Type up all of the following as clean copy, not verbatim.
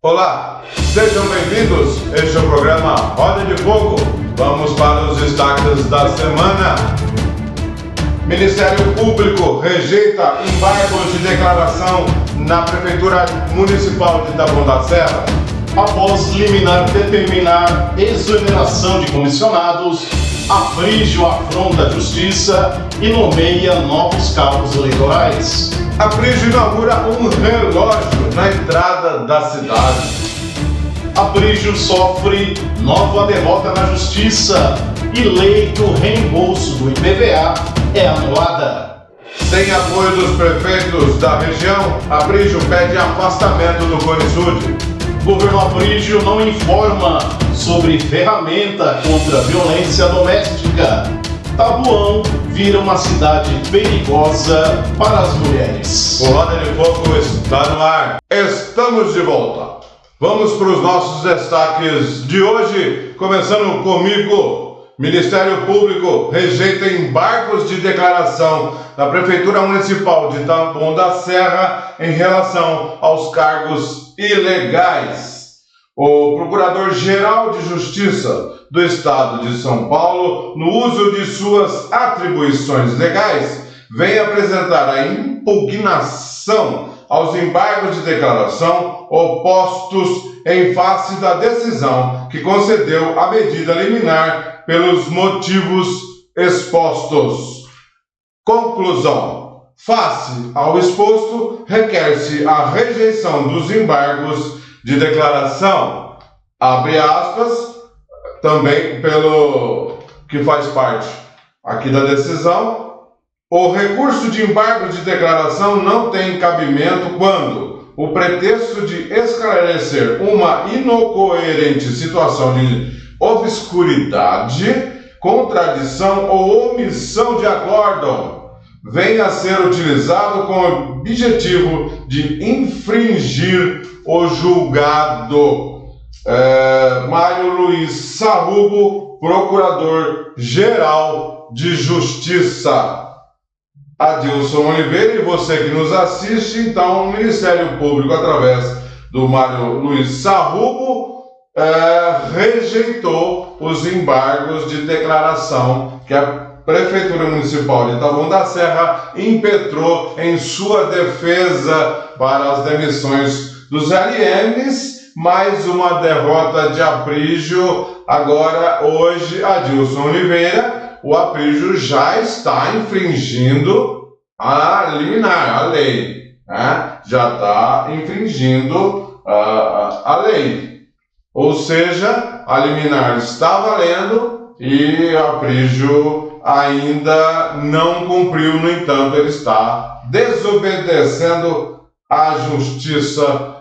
Olá, sejam bem-vindos. Este é o programa Roda de Fogo. Vamos para os destaques da semana. Ministério Público rejeita embargos de declaração na Prefeitura Municipal de Taboão da Serra. Após liminar determinar exoneração de comissionados, Aprígio afronta a Justiça e nomeia novos cargos eleitorais. Aprígio inaugura um relógio na entrada da cidade. Aprígio sofre nova derrota na Justiça e lei do reembolso do IPVA é anulada. Sem apoio dos prefeitos da região, Aprígio pede afastamento do CONISUD. Governo Aprígio não informa sobre ferramenta contra a violência doméstica. Taboão vira uma cidade perigosa para as mulheres. O Roda de Fogo está no ar. Estamos de volta. Vamos para os nossos destaques de hoje, começando comigo. Ministério Público rejeita embargos de declaração na Prefeitura Municipal de Taboão da Serra em relação aos cargos ilegais. O Procurador-Geral de Justiça do Estado de São Paulo, no uso de suas atribuições legais, vem apresentar a impugnação aos embargos de declaração opostos em face da decisão que concedeu a medida liminar pelos motivos expostos. Conclusão: face ao exposto, requer-se a rejeição dos embargos de declaração, abre aspas, também pelo que faz parte aqui da decisão. O recurso de embargo de declaração não tem cabimento quando o pretexto de esclarecer uma inocoerente situação de obscuridade, contradição ou omissão de acórdão venha a ser utilizado com o objetivo de infringir o julgado. Mário Luiz Sarrubo, Procurador-Geral de Justiça. Adilson Oliveira, e você que nos assiste, então, o Ministério Público, através do Mário Luiz Sarrubo, rejeitou os embargos de declaração que a Prefeitura Municipal de Taboão da Serra impetrou em sua defesa para as demissões dos LMs. Mais uma derrota de Aprígio. Agora, hoje, Adilson Oliveira, o Aprígio já está infringindo a liminar, a lei, né? Já está infringindo a lei. Ou seja, a liminar está valendo e o Aprígio ainda não cumpriu, no entanto, ele está desobedecendo à justiça.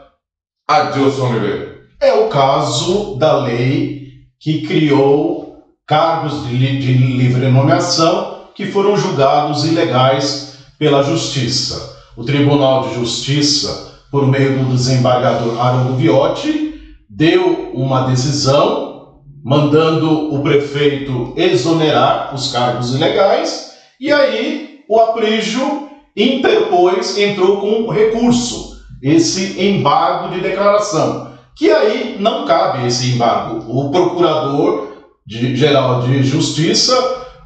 Adilson Oliveira. É o caso da lei que criou cargos de livre nomeação que foram julgados ilegais pela Justiça. O Tribunal de Justiça, por meio do desembargador Haroldo Viotti, deu uma decisão mandando o prefeito exonerar os cargos ilegais, e aí o Aprígio entrou com um recurso, esse embargo de declaração, que aí não cabe esse embargo. O Procurador-Geral de Justiça,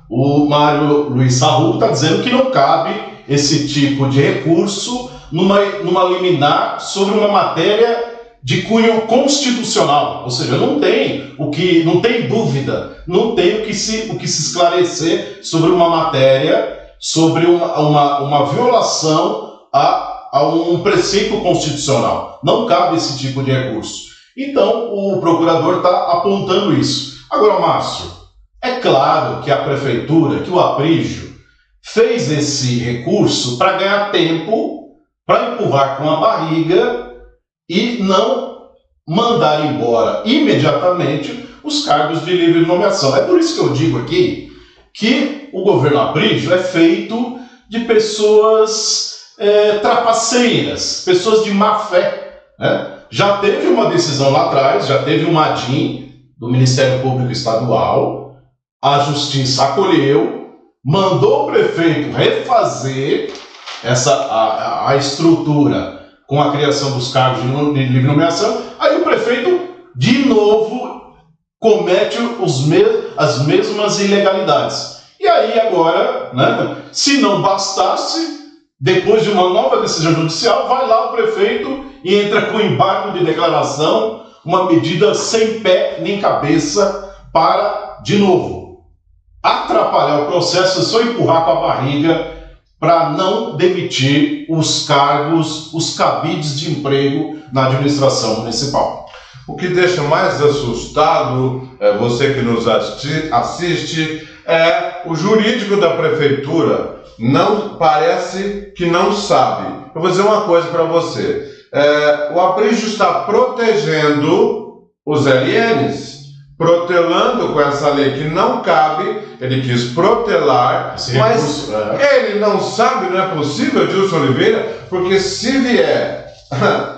o Mário Luiz Sarrubo, está dizendo que não cabe esse tipo de recurso numa liminar sobre uma matéria de cunho constitucional, ou seja, não tem dúvida, não tem o que se esclarecer sobre uma matéria, sobre uma violação a um preceito constitucional. Não cabe esse tipo de recurso. Então, o procurador está apontando isso. Agora, Márcio, é claro que a prefeitura, que o Aprígio, fez esse recurso para ganhar tempo, para empurrar com a barriga e não mandar embora imediatamente os cargos de livre nomeação. É por isso que eu digo aqui que o governo Aprígio é feito de pessoas trapaceiras, pessoas de má fé, né? Já teve uma decisão lá atrás, já teve uma ADIM do Ministério Público Estadual, a Justiça acolheu, mandou o prefeito refazer a estrutura com a criação dos cargos de livre nomeação, aí o prefeito, de novo, comete as mesmas ilegalidades. E aí agora, né, se não bastasse, depois de uma nova decisão judicial, vai lá o prefeito e entra com embargo de declaração, uma medida sem pé nem cabeça para, de novo, atrapalhar o processo, só empurrar com a barriga para não demitir os cargos, os cabides de emprego na administração municipal. O que deixa mais assustado, você que nos assiste, é o jurídico da prefeitura. Não parece que não sabe. Eu vou dizer uma coisa para você. O Aprígio está protegendo os LNs, protelando com essa lei que não cabe. Ele quis protelar, mas ele não sabe, não é possível, Dilson Oliveira, porque se vier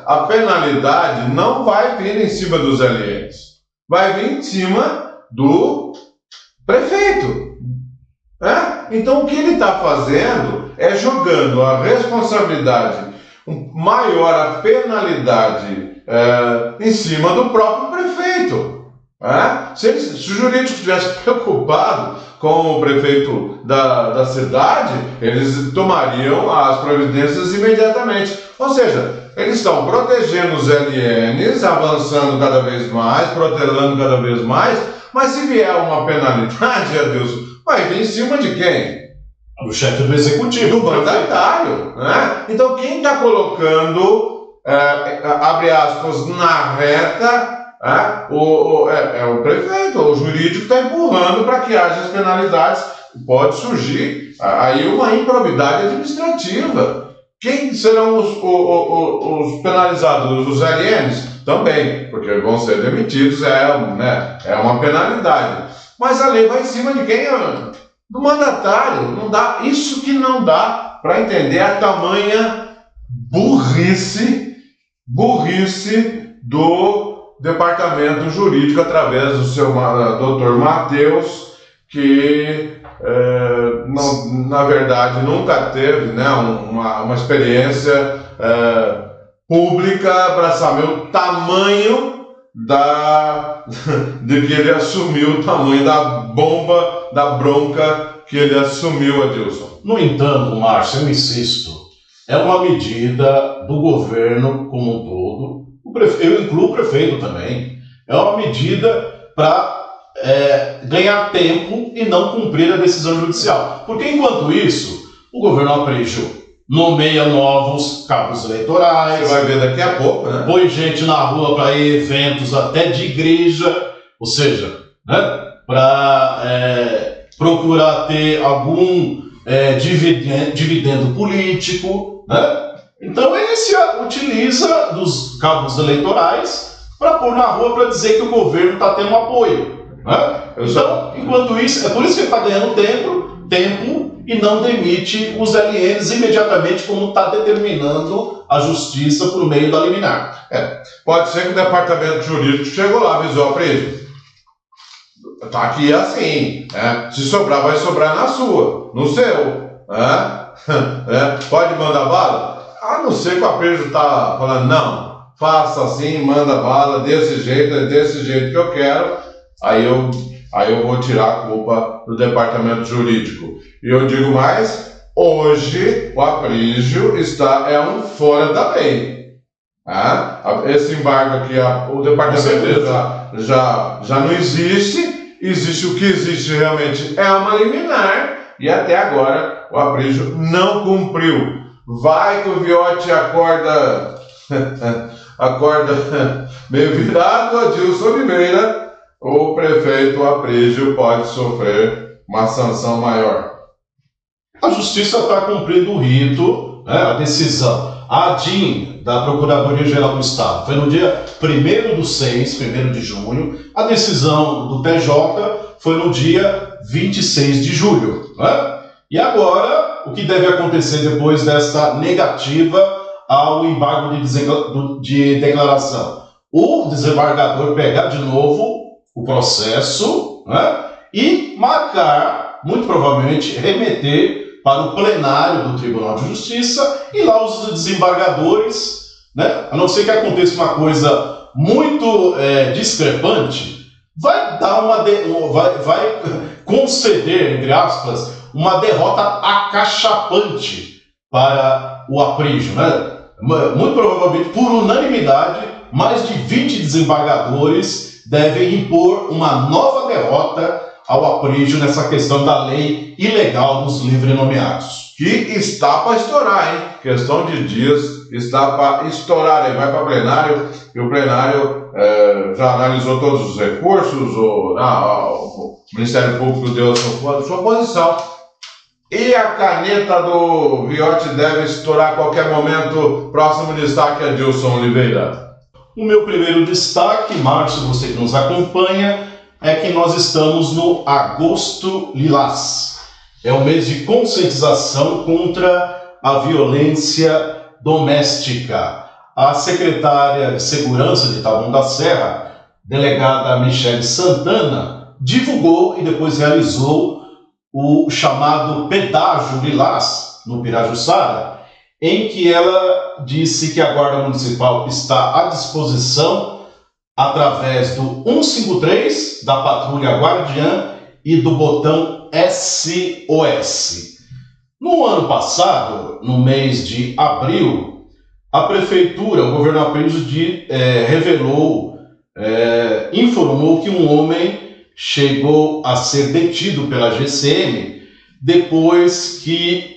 a penalidade, não vai vir em cima dos LNs, vai vir em cima do prefeito. Então o que ele está fazendo é jogando a responsabilidade maior, a penalidade em cima do próprio prefeito. Se o jurídico estivesse preocupado com o prefeito da cidade, eles tomariam as providências imediatamente. Ou seja, eles estão protegendo os LNs, avançando cada vez mais, protelando cada vez mais, mas se vier uma penalidade, Adilson, vai vir em cima de quem? Do chefe do executivo. Do mandatário. Então quem está colocando, abre aspas, na reta, é o prefeito, o jurídico está empurrando para que haja as penalidades. Pode surgir aí uma improbidade administrativa. Quem serão os penalizados? Os LNs? Também, porque vão ser demitidos, é uma penalidade. Mas a lei vai em cima de quem? Do mandatário. Não dá, isso que não dá para entender a tamanha burrice do departamento jurídico através do seu doutor Matheus, que na verdade nunca teve uma experiência pública para saber o tamanho de que ele assumiu, o tamanho da bomba, da bronca que ele assumiu, Adilson. No entanto, Márcio, eu insisto, é uma medida do governo como um todo. Eu incluo o prefeito também. É uma medida para ganhar tempo e não cumprir a decisão judicial. Porque, enquanto isso, o governo Aprígio nomeia novos cabos eleitorais. Você vai ver daqui a pouco, né? Põe gente na rua para ir a eventos até de igreja, ou seja, para procurar ter algum dividendo político, Então ele se utiliza dos cabos eleitorais para pôr na rua para dizer que o governo está tendo apoio. Então, enquanto isso, é por isso que ele está ganhando tempo e não demite os LNs imediatamente, como está determinando a justiça por meio da liminar. Pode ser que o departamento jurídico chegou lá, avisou a Aprígio. Tá aqui assim, se sobrar, vai sobrar na sua, no seu. Pode mandar bala? A não ser que o Aprígio está falando, não, faça assim, manda bala, desse jeito, é desse jeito que eu quero, aí eu vou tirar a culpa do departamento jurídico. E eu digo mais, hoje o Aprígio é um fora da lei. Esse embargo aqui, o departamento já não existe o que existe realmente é uma liminar, e até agora o Aprígio não cumpriu. Vai que o Viotti acorda meio virado, Adilson Oliveira, o prefeito Aprígio pode sofrer uma sanção maior. A justiça está cumprindo o rito, a decisão. A ADIM, da Procuradoria-Geral do Estado, foi no dia 1º de junho. A decisão do TJ foi no dia 26 de julho. E agora, o que deve acontecer depois desta negativa ao embargo de declaração? O desembargador pegar de novo o processo e marcar, muito provavelmente, remeter para o plenário do Tribunal de Justiça, e lá os desembargadores né? A não ser que aconteça uma coisa muito discrepante, vai dar vai conceder, entre aspas, uma derrota acachapante para o Aprígio, né? Muito provavelmente, por unanimidade, mais de 20 desembargadores devem impor uma nova derrota ao Aprígio nessa questão da lei ilegal dos livre nomeados. Que está para estourar, hein? Questão de dias, está para estourar. Ele vai para plenário, e o plenário já analisou todos os recursos, o Ministério Público deu a sua posição. E a caneta do Viotti deve estourar a qualquer momento. Próximo destaque, Adilson Oliveira. O meu primeiro destaque, Márcio, você que nos acompanha, é que nós estamos no Agosto Lilás. É o mês de conscientização contra a violência doméstica. A secretária de Segurança de Taboão da Serra, delegada Michele Santana, divulgou e depois realizou o chamado Pedágio Lilás, no Pirajussara, em que ela disse que a Guarda Municipal está à disposição através do 153, da Patrulha Guardiã e do botão SOS. No ano passado, no mês de abril, a Prefeitura, o governo Aprígio informou que um homem chegou a ser detido pela GCM depois que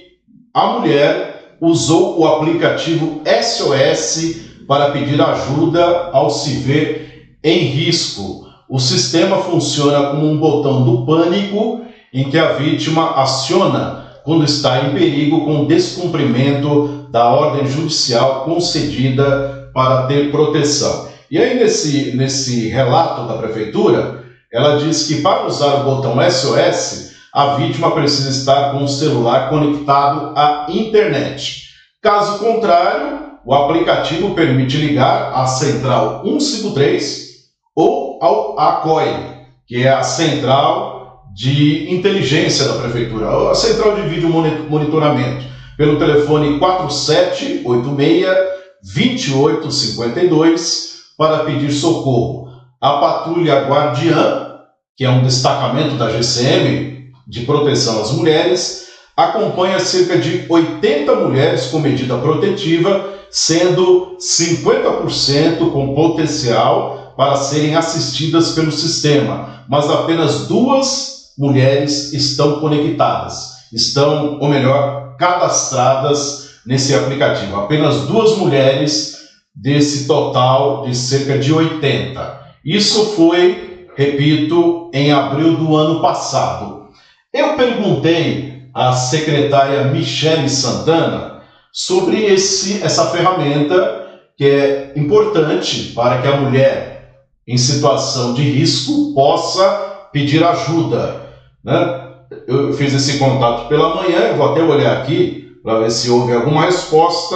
a mulher usou o aplicativo SOS para pedir ajuda ao se ver em risco. O sistema funciona como um botão do pânico em que a vítima aciona quando está em perigo com descumprimento da ordem judicial concedida para ter proteção. E aí nesse relato da Prefeitura, ela diz que para usar o botão SOS, a vítima precisa estar com o celular conectado à internet. Caso contrário, o aplicativo permite ligar à Central 153 ou ao ACOI, que é a Central de Inteligência da Prefeitura, a Central de Vídeo Monitoramento, pelo telefone 4786-2852 para pedir socorro. A Patrulha Guardiã, que é um destacamento da GCM de proteção às mulheres, acompanha cerca de 80 mulheres com medida protetiva, sendo 50% com potencial para serem assistidas pelo sistema, mas apenas 2 mulheres estão conectadas, cadastradas nesse aplicativo. Apenas 2 mulheres desse total de cerca de 80. Isso foi, repito, em abril do ano passado. Eu perguntei à secretária Michele Santana sobre essa ferramenta que é importante para que a mulher em situação de risco possa pedir ajuda, né? Eu fiz esse contato pela manhã, eu vou até olhar aqui para ver se houve alguma resposta.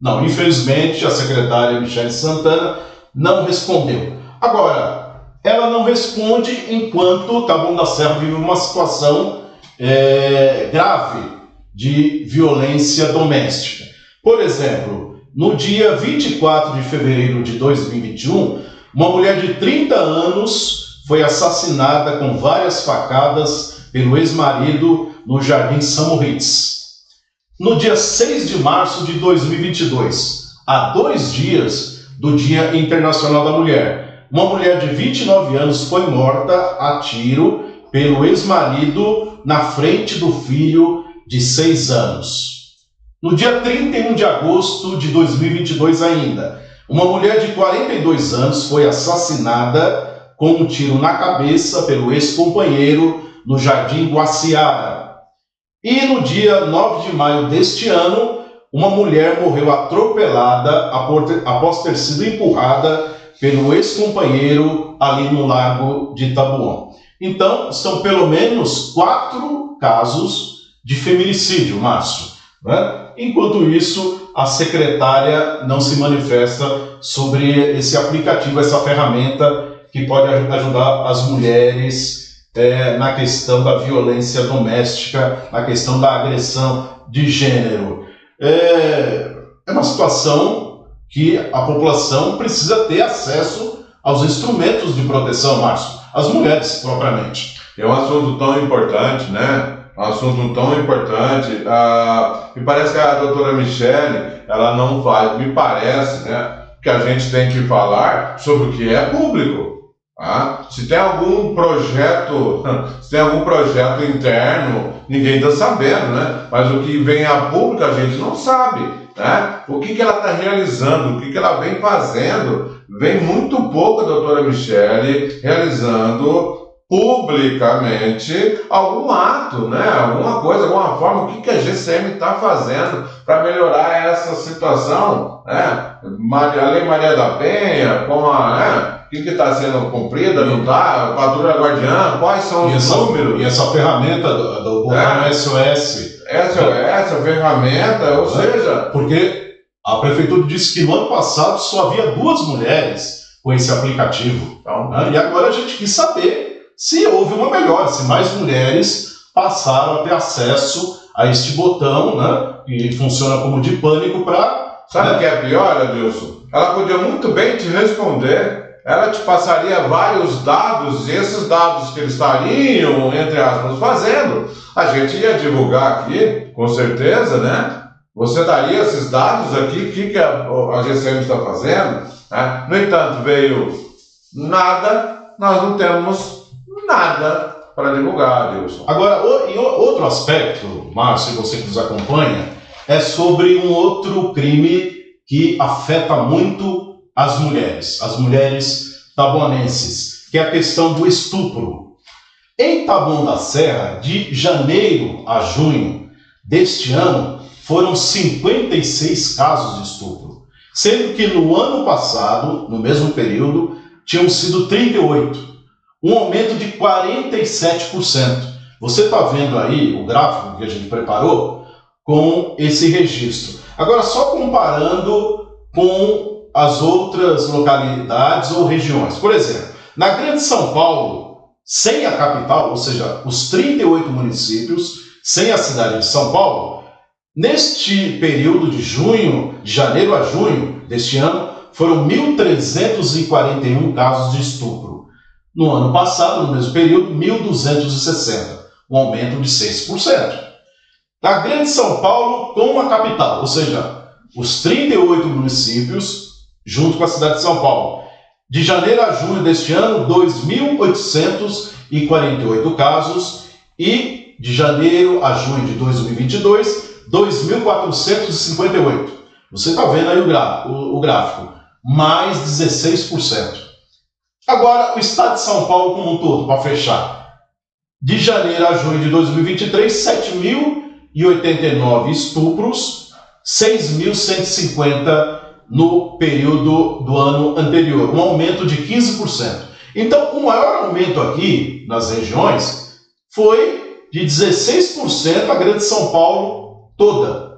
Não, infelizmente a secretária Michele Santana não respondeu. Agora, ela não responde enquanto Taboão da Serra vive uma situação grave de violência doméstica. Por exemplo, no dia 24 de fevereiro de 2021, uma mulher de 30 anos foi assassinada com várias facadas pelo ex-marido no Jardim São Moritz. No dia 6 de março de 2022, há 2 dias do Dia Internacional da Mulher, uma mulher de 29 anos foi morta a tiro pelo ex-marido na frente do filho de 6 anos. No dia 31 de agosto de 2022 ainda, uma mulher de 42 anos foi assassinada com um tiro na cabeça pelo ex-companheiro no Jardim Guaciara. E no dia 9 de maio deste ano, uma mulher morreu atropelada após ter sido empurrada pelo ex-companheiro ali no Largo de Taboão. Então, são pelo menos 4 casos de feminicídio, Márcio, né? Enquanto isso, a secretária não se manifesta sobre esse aplicativo, essa ferramenta que pode ajudar as mulheres na questão da violência doméstica, na questão da agressão de gênero. É uma situação que a população precisa ter acesso aos instrumentos de proteção, Márcio, as mulheres propriamente. É um assunto tão importante, né? Um assunto tão importante. Me parece que a doutora Michele, ela não faz, me parece, né? Que a gente tem que falar sobre o que é público. Tá? Se tem algum projeto interno, ninguém está sabendo, né? Mas o que vem a público a gente não sabe, né? O que ela está realizando, o que ela vem fazendo, vem muito pouco a doutora Michele realizando publicamente algum ato, né? Alguma coisa, alguma forma, o que a GCM está fazendo para melhorar essa situação, né? A Lei Maria da Penha, o que está sendo cumprida, não está? Patrulha Guardiã, quais são os números? E essa ferramenta do governo SOS. SOS, a ferramenta, ou seja... Porque a prefeitura disse que no ano passado só havia 2 mulheres com esse aplicativo. Então, né? E agora a gente quis saber se houve uma melhora, se mais mulheres passaram a ter acesso a este botão, né, que funciona como de pânico para... Sabe o que é pior, Adilson? Ela podia muito bem te responder, ela te passaria vários dados, e esses dados que eles estariam, entre aspas, fazendo, a gente ia divulgar aqui, com certeza, né? Você daria esses dados aqui, o que a GCM está fazendo, né? No entanto, veio nada, nós não temos nada para divulgar, Adilson. Agora, em outro aspecto, Márcio, você que nos acompanha, é sobre um outro crime que afeta muito as mulheres taboanenses, que é a questão do estupro. Em Taboão da Serra, de janeiro a junho deste ano, foram 56 casos de estupro, sendo que no ano passado, no mesmo período, tinham sido 38. Um aumento de 47%. Você está vendo aí o gráfico que a gente preparou com esse registro. Agora, só comparando com as outras localidades ou regiões. Por exemplo, na Grande São Paulo, sem a capital, ou seja, os 38 municípios, sem a cidade de São Paulo, neste período de janeiro a junho deste ano, foram 1.341 casos de estupro. No ano passado, no mesmo período, 1.260, um aumento de 6%. Na Grande São Paulo, com a capital, ou seja, os 38 municípios, junto com a cidade de São Paulo, de janeiro a junho deste ano, 2.848 casos, e de janeiro a junho de 2022, 2.458. Você está vendo aí o gráfico, mais 16%. Agora, o estado de São Paulo como um todo, para fechar. De janeiro a junho de 2023, 7.089 estupros, 6.150 no período do ano anterior, um aumento de 15%. Então, o maior aumento aqui nas regiões foi de 16% a Grande São Paulo toda.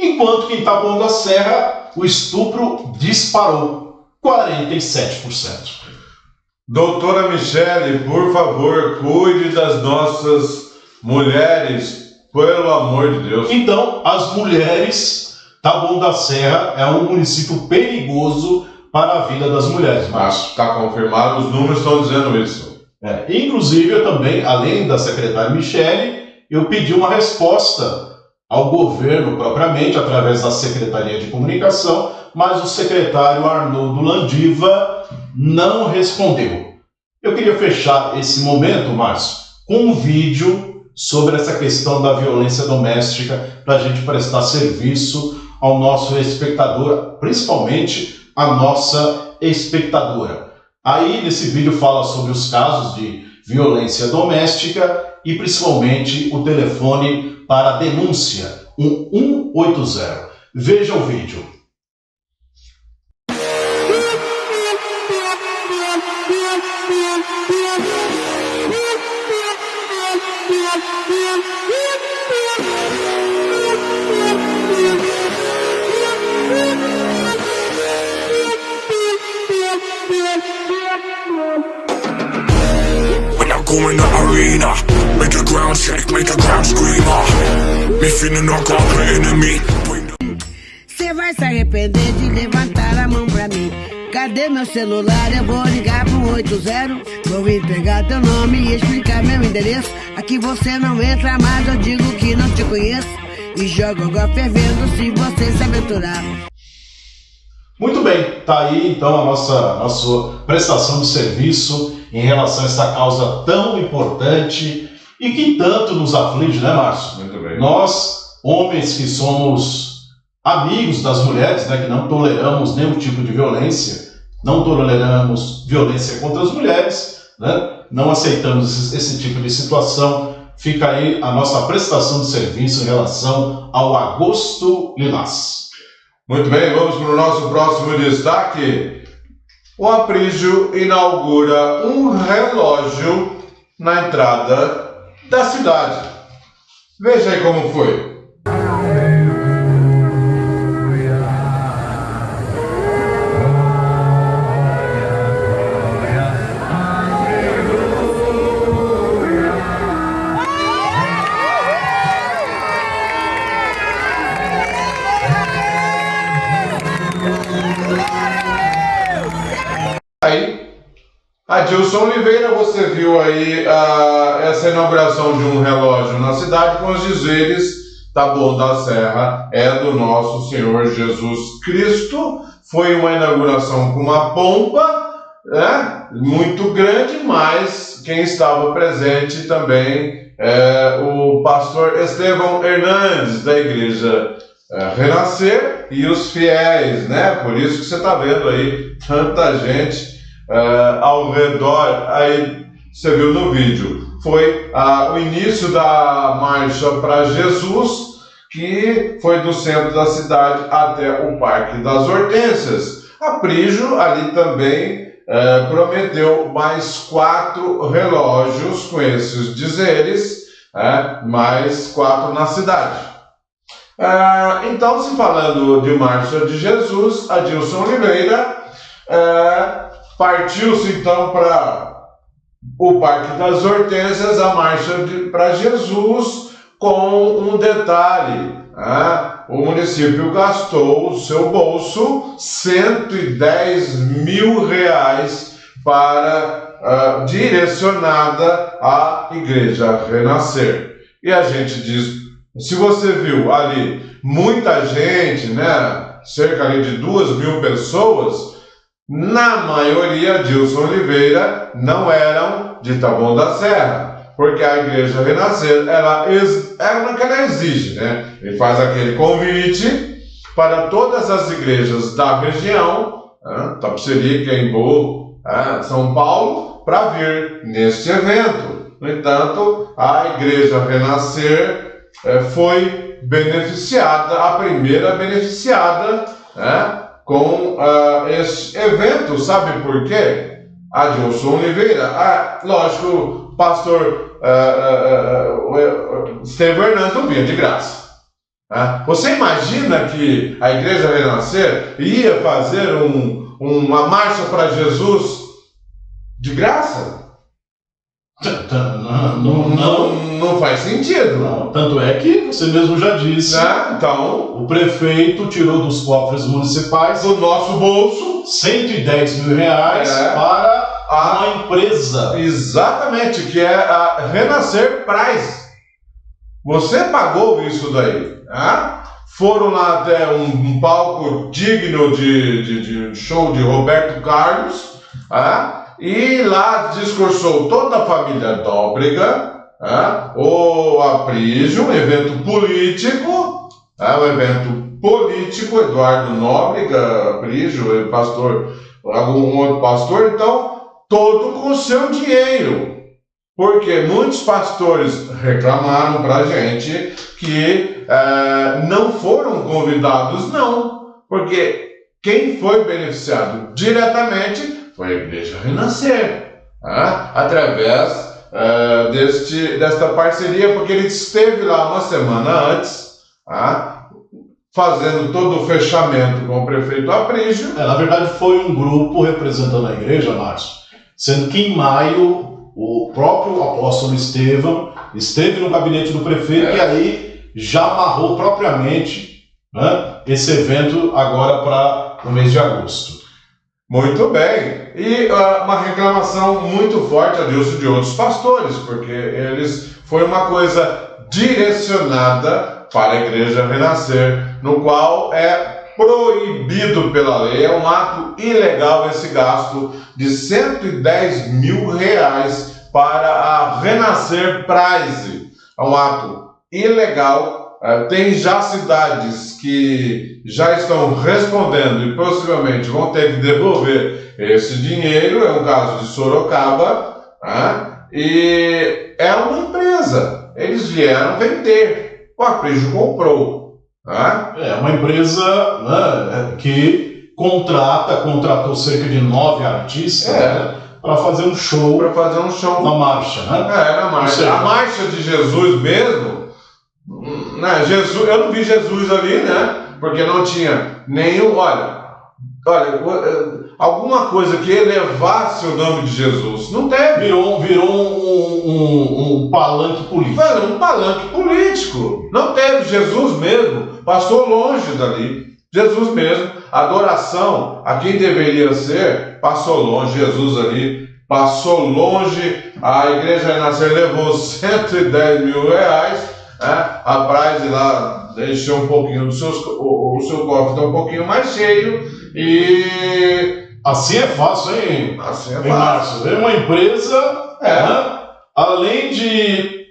Enquanto que em Taboão da Serra, o estupro disparou, 47%. Doutora Michele, por favor, cuide das nossas mulheres, pelo amor de Deus. Então, as mulheres, Taboão da Serra é um município perigoso para a vida das mulheres. Mas está confirmado, os números estão dizendo isso. Inclusive, eu também, além da secretária Michele, eu pedi uma resposta ao governo propriamente, através da Secretaria de Comunicação, mas o secretário Arnoldo Landiva não respondeu. Eu queria fechar esse momento, Márcio, com um vídeo sobre essa questão da violência doméstica para a gente prestar serviço ao nosso espectador, principalmente a nossa espectadora. Aí, nesse vídeo, fala sobre os casos de violência doméstica e, principalmente, o telefone para denúncia, 180. Veja o vídeo. Go in the arena, make the ground shake, make the ground scream. Me feeling like I'm the enemy. Você vai vai se arrepender de levantar a mão pra mim. Cadê meu celular? Eu vou ligar pro 80. Vou entregar teu nome e explicar meu endereço. Aqui você não entra, mas eu digo que não te conheço. E jogo água fervendo se você se aventurar. Muito bem, tá aí então a nossa prestação de serviço em relação a essa causa tão importante e que tanto nos aflige, né, Márcio? Muito bem. Nós, homens que somos amigos das mulheres, né, que não toleramos nenhum tipo de violência, não toleramos violência contra as mulheres, né, não aceitamos esse tipo de situação. Fica aí a nossa prestação de serviço em relação ao Agosto Lilás. Muito bem, vamos para o nosso próximo destaque. O Aprígio inaugura um relógio na entrada da cidade. Veja aí como foi. Aí, Adilson Oliveira, você viu aí essa inauguração de um relógio na cidade com os dizeres: Taboão da Serra é do nosso Senhor Jesus Cristo. Foi uma inauguração com uma pompa, né, muito grande, mas quem estava presente também é o pastor Estevão Hernandes, da igreja Renascer, e os fiéis, né? Por isso que você está vendo aí tanta gente ao redor. Aí você viu no vídeo, foi o início da Marcha para Jesus, que foi do centro da cidade até o Parque das Hortênsias. Aprígio ali também prometeu mais 4 relógios com esses dizeres, mais 4 na cidade. Então, se falando de Marcha de Jesus, Adilson Oliveira partiu-se então para o Parque das Hortênsias, a Marcha para Jesus, com um detalhe: o município gastou o seu bolso R$110 mil para direcionada à Igreja Renascer. E a gente diz, se você viu ali muita gente, né, cerca ali de 2.000 pessoas, na maioria, Adilson Oliveira, não eram de Taboão da Serra. Porque a Igreja Renascer, ela que ela exige, né? Ele faz aquele convite para todas as igrejas da região, Tapicerica, Embu, São Paulo, para vir neste evento. No entanto, a Igreja Renascer foi beneficiada, a primeira beneficiada, com este evento. Sabe por quê? Adilson Oliveira, lógico, pastor Estevão Hernandes não vinha de graça. Você imagina que a Igreja Renascer ia fazer uma marcha para Jesus de graça? Não faz sentido. Não. Tanto é que você mesmo já disse, então, o prefeito tirou dos cofres municipais do nosso bolso R$110 mil para uma empresa. Exatamente, que é a Renascer Prize. Você pagou isso daí. Foram lá até um palco digno de show de Roberto Carlos, e lá discursou toda a família Nóbrega, o Aprígio, um evento político, Eduardo Nóbrega, Aprígio, pastor, algum outro pastor, então, todo com o seu dinheiro. Porque muitos pastores reclamaram para a gente que não foram convidados, não. Porque quem foi beneficiado diretamente foi a Igreja Renascer, através desta parceria, porque ele esteve lá uma semana antes, fazendo todo o fechamento com o prefeito Aprígio. Na verdade, foi um grupo representando a igreja, Márcio, sendo que em maio o próprio apóstolo Estevão esteve no gabinete do prefeito e aí já amarrou propriamente né, esse evento agora para o mês de agosto. Muito bem. E uma reclamação muito forte, Adilson, de outros pastores, porque foi uma coisa direcionada para a Igreja Renascer, no qual é proibido pela lei, é um ato ilegal esse gasto de R$110 mil para a Renascer Prize. É um ato ilegal. Tem já cidades que já estão respondendo e possivelmente vão ter que devolver esse dinheiro. É um caso de Sorocaba, né? E é uma empresa. Eles vieram vender. O Aprígio comprou. Né? É uma empresa, né, que contratou cerca de 9 artistas, né, para fazer um show. Para fazer um show na marcha, né? Na marcha. A marcha de Jesus mesmo. Jesus, eu não vi Jesus ali, né? Porque não tinha nenhum. Olha, alguma coisa que elevasse o nome de Jesus. Não teve. Virou um palanque político. Um palanque político. Não teve. Jesus mesmo passou longe dali. Jesus mesmo. Adoração a quem deveria ser, passou longe. Jesus ali passou longe. A Igreja Renascer levou R$110 mil. A Prize lá deixou um pouquinho o seu cofre está um pouquinho mais cheio e assim é fácil, hein? Assim é fácil. É uma empresa, né, além de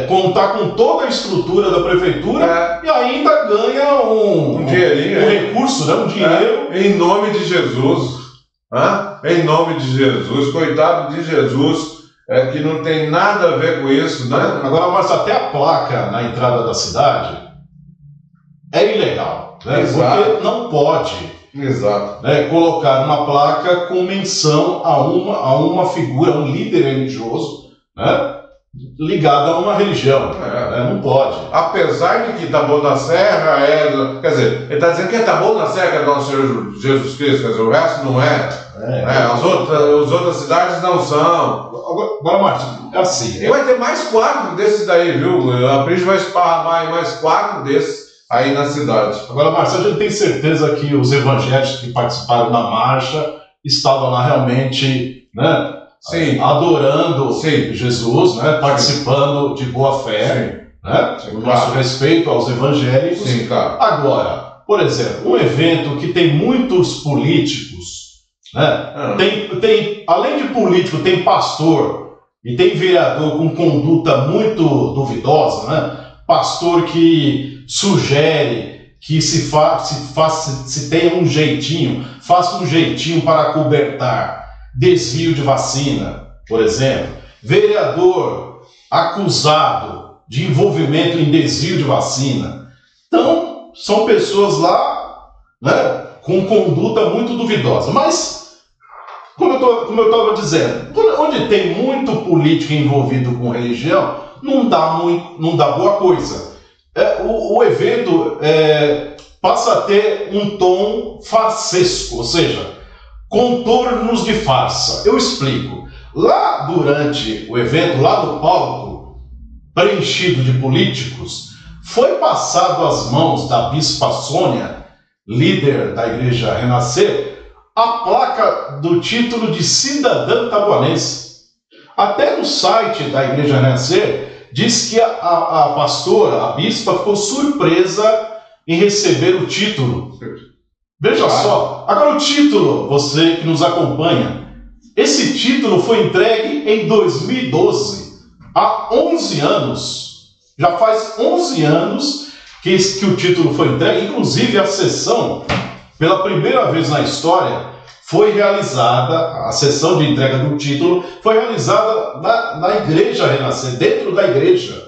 contar com toda a estrutura da prefeitura e ainda ganha um dinheirinho, um recurso, né? Um dinheiro em nome de Jesus, em nome de Jesus, coitado de Jesus. Que não tem nada a ver com isso, né? Agora, mas até a placa na entrada da cidade é ilegal, né? Porque não pode colocar uma placa com menção a uma figura, um líder religioso, né, ligado a uma religião. Né? Não pode. Apesar de que Taboão da Serra quer dizer, ele está dizendo que Taboão da Serra é Nosso Senhor Jesus Cristo, quer dizer, o resto não é. As outras cidades não são. Agora, Martin, é assim. E vai ter mais 4 desses daí, viu? A Aprígio vai esparramar mais 4 desses aí na cidade. Agora, Marcelo, a gente tem certeza que os evangélicos que participaram da marcha estavam lá realmente, né, adorando Jesus, né, participando de boa fé, né, o nosso respeito aos evangélicos. Agora, por exemplo, um evento que tem muitos políticos, né, tem, além de político, tem pastor e tem vereador com conduta muito duvidosa, né, pastor que sugere que se tenha um jeitinho, faça um jeitinho para cobertar desvio de vacina, por exemplo. Vereador acusado de envolvimento em desvio de vacina. Então, são pessoas lá, né, com conduta muito duvidosa. Mas, como eu estava dizendo, onde tem muito político envolvido com religião, não dá boa coisa. O evento passa a ter um tom farsesco, ou seja, contornos de farsa. Eu explico. Lá durante o evento, lá no palco, preenchido de políticos, foi passado às mãos da Bispa Sônia, líder da Igreja Renascer, a placa do título de cidadã taboanense. Até no site da Igreja Renascer, diz que a pastora, a bispa, ficou surpresa em receber o título. Veja só, agora o título, você que nos acompanha, esse título foi entregue em 2012, há 11 anos. Já faz 11 anos que o título foi entregue, inclusive a sessão, pela primeira vez na história, foi realizada, a sessão de entrega do título foi realizada na Igreja Renascer, dentro da igreja,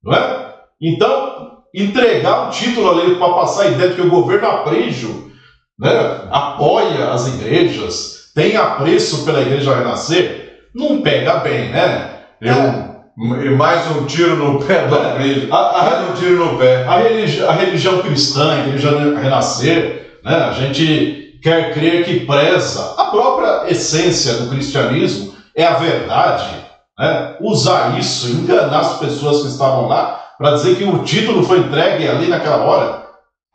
não é? Então, entregar o título ali para passar a ideia de que o governo Aprígio, né, apoia as igrejas, tem apreço pela Igreja Renascer, não pega bem, né? E mais um tiro no pé do Aprígio, mais um tiro no pé. A religião cristã, a Igreja Renascer, né, a gente quer crer que preza a própria essência do cristianismo, é a verdade, né? Usar isso, enganar as pessoas que estavam lá, para dizer que o título foi entregue ali naquela hora.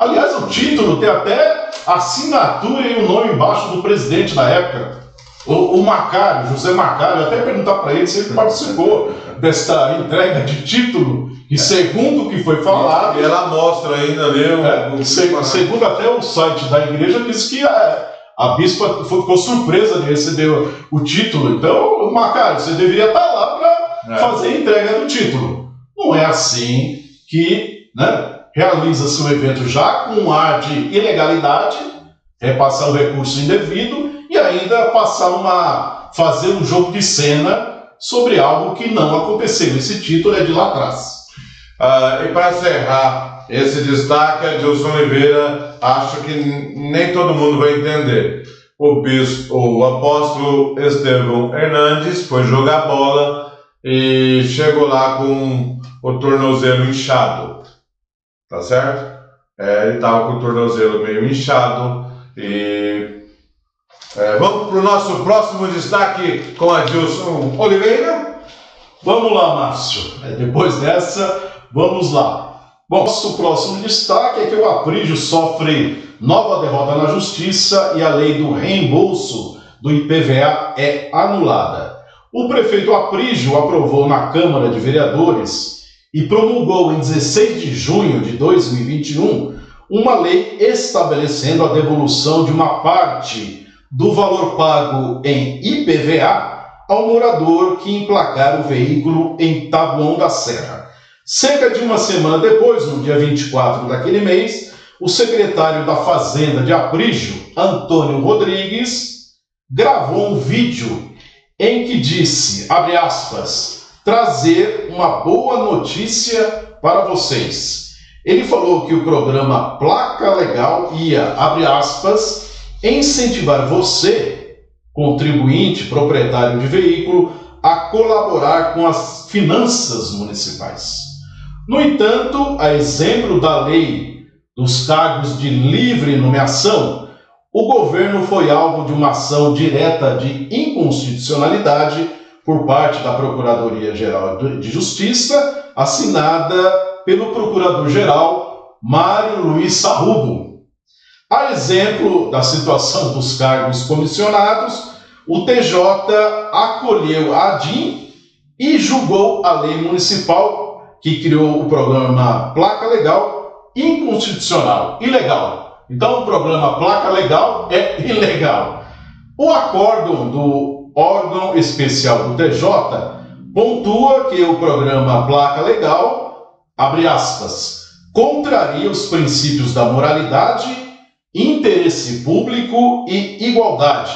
Aliás, o título tem até assinatura e o nome embaixo do presidente da época. O Macário, José Macário, até perguntar para ele se ele participou desta entrega de título, e segundo o que foi falado... E ela mostra ainda ali... Segundo até o site da igreja, diz que a bispa ficou surpresa de receber o título. Então, Macário, você deveria estar lá para fazer a entrega do título. Não é assim que, né, realiza-se um evento já com um ar de ilegalidade, repassar o recurso indevido e ainda fazer um jogo de cena sobre algo que não aconteceu. Esse título é de lá atrás. E para encerrar esse destaque, Adilson Oliveira, acho que nem todo mundo vai entender. O apóstolo Estevão Hernandes foi jogar bola e chegou lá com o tornozelo inchado, tá certo? Ele estava com o tornozelo meio inchado e... vamos para o nosso próximo destaque com Adilson Oliveira. Vamos lá, Márcio. Depois dessa, vamos lá. Bom, nosso próximo destaque é que o Aprígio sofre nova derrota na Justiça e a lei do reembolso do IPVA é anulada. O prefeito Aprígio aprovou na Câmara de Vereadores e promulgou em 16 de junho de 2021 uma lei estabelecendo a devolução de uma parte do valor pago em IPVA ao morador que emplacar o veículo em Taboão da Serra. Cerca de uma semana depois, no dia 24 daquele mês, o secretário da Fazenda de Aprígio, Antônio Rodrigues, gravou um vídeo em que disse, abre aspas, trazer uma boa notícia para vocês. Ele falou que o programa Placa Legal ia, abre aspas, incentivar você, contribuinte, proprietário de veículo, a colaborar com as finanças municipais. No entanto, a exemplo da lei dos cargos de livre nomeação, o governo foi alvo de uma ação direta de inconstitucionalidade por parte da Procuradoria-Geral de Justiça, assinada pelo Procurador-Geral Mário Luiz Sarrubo. A exemplo da situação dos cargos comissionados, o TJ acolheu a ADIM e julgou a lei municipal que criou o programa Placa Legal inconstitucional, ilegal. Então o programa Placa Legal é ilegal. O acórdão do órgão especial do TJ pontua que o programa Placa Legal, abre aspas, contraria os princípios da moralidade, interesse público e igualdade,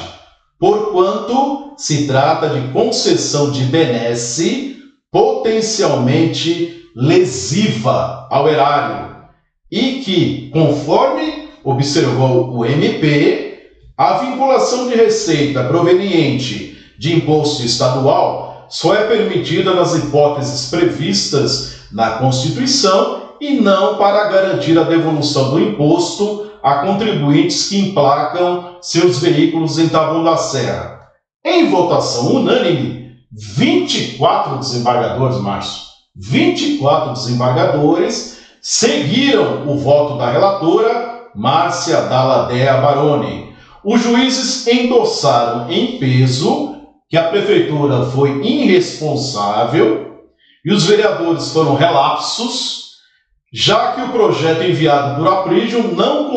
porquanto se trata de concessão de benesse potencialmente lesiva ao erário e que, conforme observou o MP, a vinculação de receita proveniente de imposto estadual só é permitida nas hipóteses previstas na Constituição e não para garantir a devolução do imposto a contribuintes que emplacam seus veículos em Taboão da Serra. Em votação unânime, 24 desembargadores, Márcio, 24 desembargadores seguiram o voto da relatora, Márcia Dalladea Baroni. Os juízes endossaram em peso que a prefeitura foi irresponsável e os vereadores foram relapsos, já que o projeto enviado por Aprígio não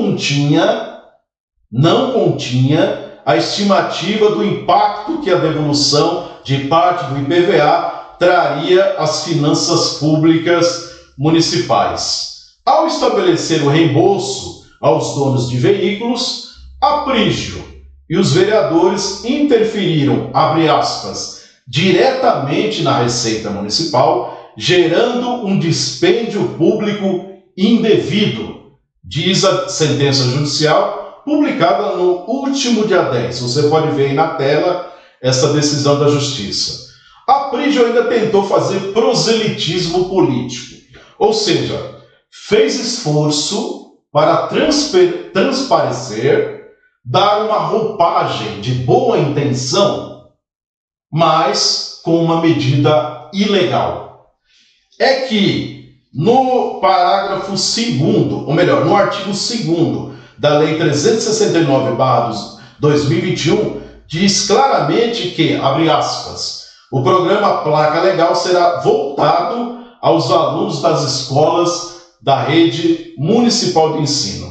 continha a estimativa do impacto que a devolução de parte do IPVA traria às finanças públicas municipais. Ao estabelecer o reembolso aos donos de veículos, Aprígio e os vereadores interferiram, abre aspas, diretamente na Receita Municipal, gerando um dispêndio público indevido, diz a sentença judicial publicada no último dia 10. Você pode ver aí na tela essa decisão da Justiça. Aprígio ainda tentou fazer proselitismo político, ou seja, fez esforço para transparecer, dar uma roupagem de boa intenção, mas com uma medida ilegal. É que no parágrafo 2º, ou melhor, no artigo 2º da Lei 369/2021, diz claramente que, abre aspas, o programa Placa Legal será voltado aos alunos das escolas da rede municipal de ensino.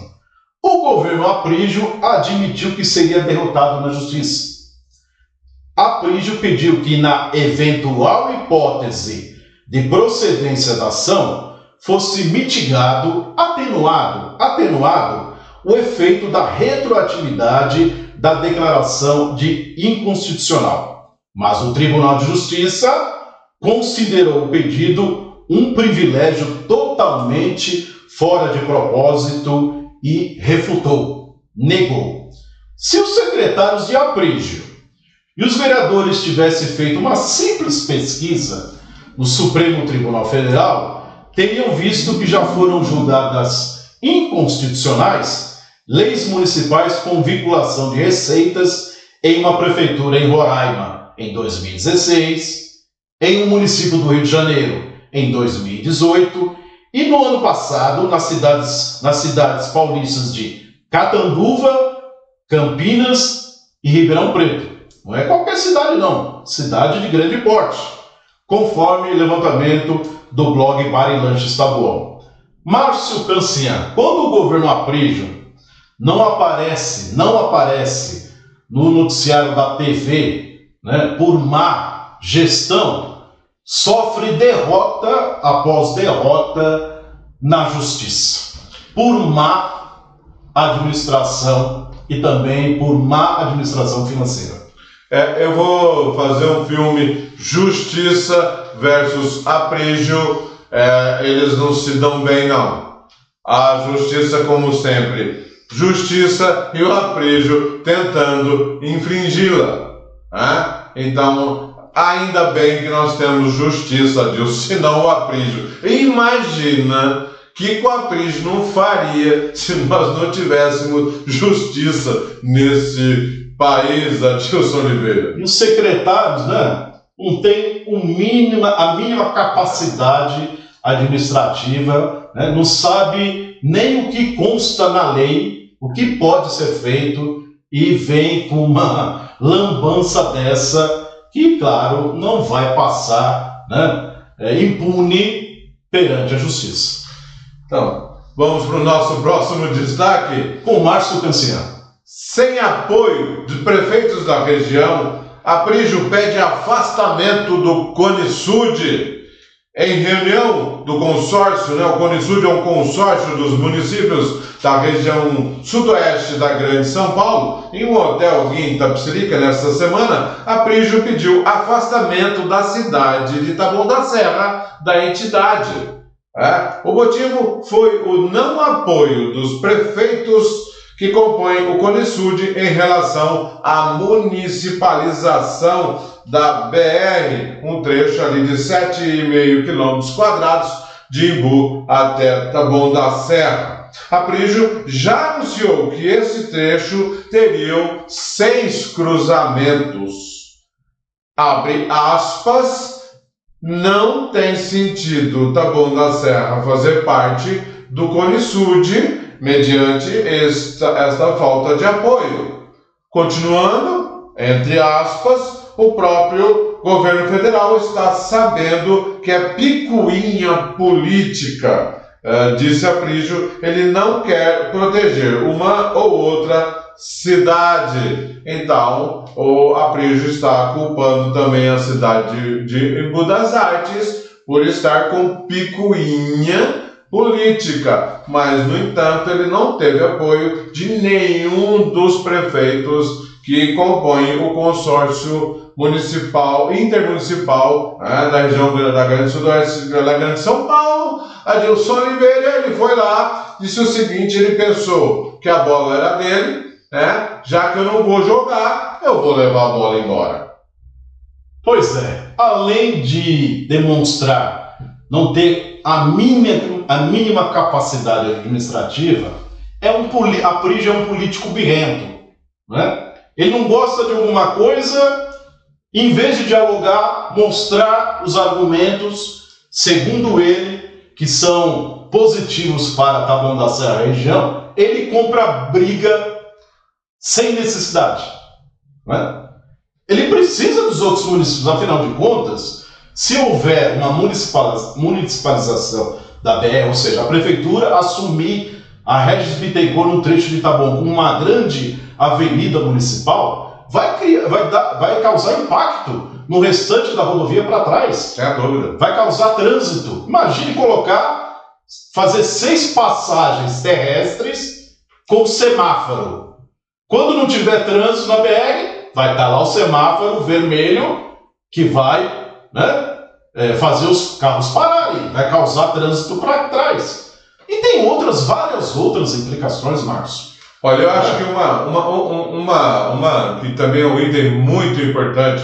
O governo Aprígio admitiu que seria derrotado na justiça. Aprígio pediu que, na eventual hipótese de procedência da ação, fosse mitigado, atenuado o efeito da retroatividade da declaração de inconstitucional. Mas o Tribunal de Justiça considerou o pedido um privilégio totalmente fora de propósito e refutou, negou. Se os secretários de Aprígio e os vereadores tivessem feito uma simples pesquisa no Supremo Tribunal Federal, teriam visto que já foram julgadas inconstitucionais leis municipais com vinculação de receitas em uma prefeitura em Roraima em 2016, em um município do Rio de Janeiro em 2018 e no ano passado nas cidades paulistas de Catanduva, Campinas e Ribeirão Preto. Não é qualquer cidade não, cidade de grande porte, conforme levantamento do blog Bar e Lanche Estadual. Márcio Cancian, quando o governo Aprígio não aparece no noticiário da TV, né, por má gestão, sofre derrota após derrota na justiça, por má administração e também por má administração financeira. Eu vou fazer um filme Justiça versus Aprígio. Eles não se dão bem, não. A justiça, como sempre, justiça, e o Aprígio tentando infringi-la. Então, ainda bem que nós temos justiça, Deus, senão o Aprígio. Imagina que o Aprígio não faria se nós não tivéssemos justiça nesse país, Adilson Oliveira. E os secretários, né, não têm a mínima capacidade administrativa, né, não sabe nem o que consta na lei, o que pode ser feito, e vem com uma lambança dessa que, claro, não vai passar, né, impune perante a justiça. Então, vamos para o nosso próximo destaque. Com Márcio Cancian. Sem apoio de prefeitos da região, Aprígio pede afastamento do CONISUD. Em reunião do consórcio, o CONISUD é um consórcio dos municípios da região sudoeste da Grande São Paulo, em um hotel aqui em Itapecerica, nesta semana, Aprígio pediu afastamento da cidade de Taboão da Serra da entidade. O motivo foi o não apoio dos prefeitos que compõem o CONISUD em relação à municipalização da BR, um trecho ali de 7,5 km² de Imbu até Taboão da Serra. Aprígio já anunciou que esse trecho teria 6 cruzamentos. Abre aspas, não tem sentido Taboão da Serra fazer parte do CONISUD mediante esta falta de apoio. Continuando, entre aspas, o próprio governo federal está sabendo que é picuinha política, disse Aprígio, ele não quer proteger uma ou outra cidade. Então, o Aprígio está culpando também a cidade de Embu das Artes por estar com picuinha política, mas, no entanto, ele não teve apoio de nenhum dos prefeitos que compõem o consórcio municipal, intermunicipal, da região da Grande Sudoeste, da Grande São Paulo. Adilson Oliveira, ele foi lá, disse o seguinte, ele pensou que a bola era dele, já que eu não vou jogar, eu vou levar a bola embora. Pois é, além de demonstrar não ter a mínima capacidade administrativa, Aprígio é um político birrento, né? Ele não gosta de alguma coisa, em vez de dialogar, mostrar os argumentos, segundo ele, que são positivos para Taboão da Serra região, ele compra briga sem necessidade. Né? Ele precisa dos outros municípios, afinal de contas, se houver uma municipalização da BR, ou seja, a prefeitura assumir a Regis Bittencourt no trecho de Taboão como uma grande avenida municipal, vai causar impacto no restante da rodovia para trás. Sem dúvida. Vai causar trânsito. Imagine fazer 6 passagens terrestres com semáforo. Quando não tiver trânsito na BR, vai estar lá o semáforo vermelho que vai, né, fazer os carros pararem, vai causar trânsito para trás. E tem várias outras implicações, Márcio. Olha, eu acho que uma que também é um item muito importante,